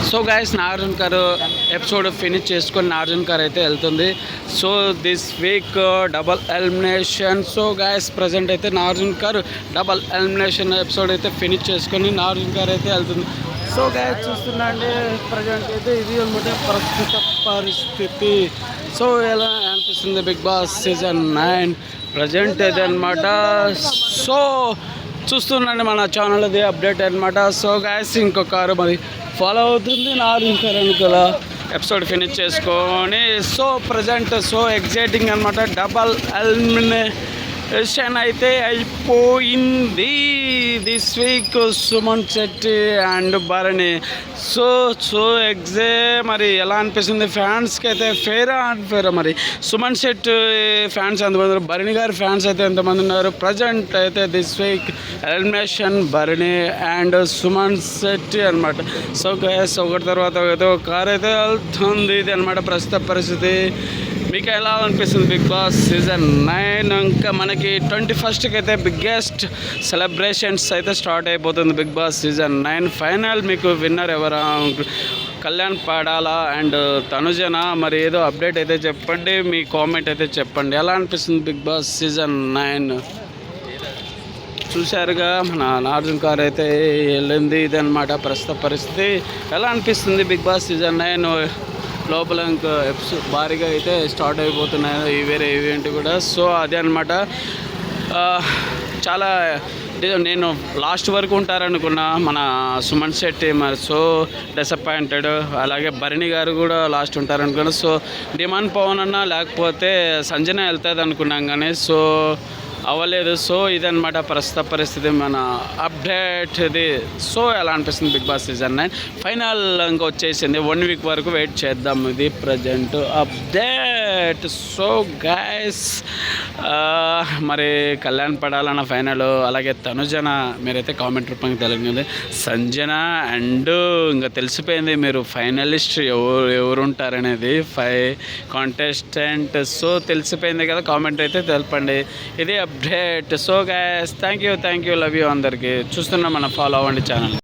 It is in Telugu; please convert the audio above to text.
సో గైస్ నాగార్జున గారు ఎపిసోడ్ ఫినిష్ చేసుకొని నాగార్జున గారు అయితే వెళ్తుంది. So this week double elimination. So guys present అయితే నాగార్జున గారు డబల్ ఎలిమినేషన్ ఎపిసోడ్ అయితే ఫినిష్ చేసుకొని నాగార్జున గారు అయితే వెళ్తుంది. సో గైస్ చూస్తున్నా అండి ప్రజెంట్ అయితే ఇది అనమాట ప్రస్తుత పరిస్థితి. సో ఎలా అనిపిస్తుంది బిగ్ బాస్ సీజన్ 9 ప్రజెంట్ అయితే అనమాట. సో చూస్తున్నాండి మన ఛానల్ అది అప్డేట్ అనమాట. సో గైస్ ఇంకొక మరి ఫాలో అవుతుంది నాలుగు ఎపిసోడ్ ఫినిష్ చేసుకొని. సో ప్రజెంట్ సో ఎగ్జైటింగ్ అనమాట. డబల్ ఎలిమినేషన్ అయితే అయిపోయింది this week Suman Shetty and Bharani. So మరి ఎలా అనిపిస్తుంది ఫ్యాన్స్కి అయితే ఫేరా అన్ఫేరా? మరి సుమన్ శెట్టి ఫ్యాన్స్ ఎంతమంది ఉన్నారు, భరణి గారి ఫ్యాన్స్ అయితే ఎంతమంది ఉన్నారు? ప్రజెంట్ అయితే this week elimination Bharani and Suman Shetty అనమాట. సో గైస్ ఒకటి తర్వాత ఒక కార్ అయితే వెళ్తుంది. ఇది అనమాట ప్రస్తుత పరిస్థితి. మీకు ఎలా అనిపిస్తుంది బిగ్ బాస్ సీజన్ 9? ఇంకా మనకి 21st అయితే బిగ్గెస్ట్ సెలబ్రేషన్స్ అయితే స్టార్ట్ అయిపోతుంది బిగ్ బాస్ సీజన్ 9 ఫైనల్. మీకు విన్నర్ ఎవరా? కళ్యాణ్ పాడాలా అండ్ తనుజన? మరి ఏదో అప్డేట్ అయితే చెప్పండి, మీ కామెంట్ అయితే చెప్పండి. ఎలా అనిపిస్తుంది బిగ్ బాస్ సీజన్ 9? చూశారుగా మన నాగార్జున గారు అయితే వెళ్ళింది. ఇది అనమాట ప్రస్తుత పరిస్థితి. ఎలా అనిపిస్తుంది బిగ్ బాస్ సీజన్ 9? లోపల ఇంకా ఎపిసోడ్ భారీగా అయితే స్టార్ట్ అయిపోతున్నాయి వేరే ఈవెంట్ కూడా. సో అదే అనమాట. చాలా నేను లాస్ట్ వరకు ఉంటారనుకున్నా మన సుమన్ శెట్టి. మరి సో డిసప్పాయింటెడ్. అలాగే భరణి గారు కూడా లాస్ట్ ఉంటారనుకున్నా. సో డిమాండ్ పవన్ అన్నా లేకపోతే సంజన వెళ్తుంది అనుకున్నాం కానీ సో అవ్వలేదు. సో ఇదనమాట ప్రస్తుత పరిస్థితి మన అప్డేట్ ఇది. సో ఎలా అనిపిస్తుంది బిగ్ బాస్ సీజన్ 9 ఫైనల్ ఇంకా వచ్చేసింది. 1 వీక్ వరకు వెయిట్ చేద్దాం. ఇది ప్రజెంట్ అప్డేట్. సో గైస్ మరి కళ్యాణ్ పడాలన్న ఫైనల్, అలాగే తనుజన మీరైతే కామెంట్ రూపంగా తెలియదు. సంజన అండ్ ఇంకా తెలిసిపోయింది మీరు ఫైనలిస్ట్ ఎవరు ఉంటారనేది 5 కాంటెస్టెంట్. సో తెలిసిపోయింది కదా, కామెంట్ అయితే తెలపండి. ఇది update. So guys thank you love you అందరికీ. చూస్తున్నాం మన ఫాలో అవ్వండి ఛానల్.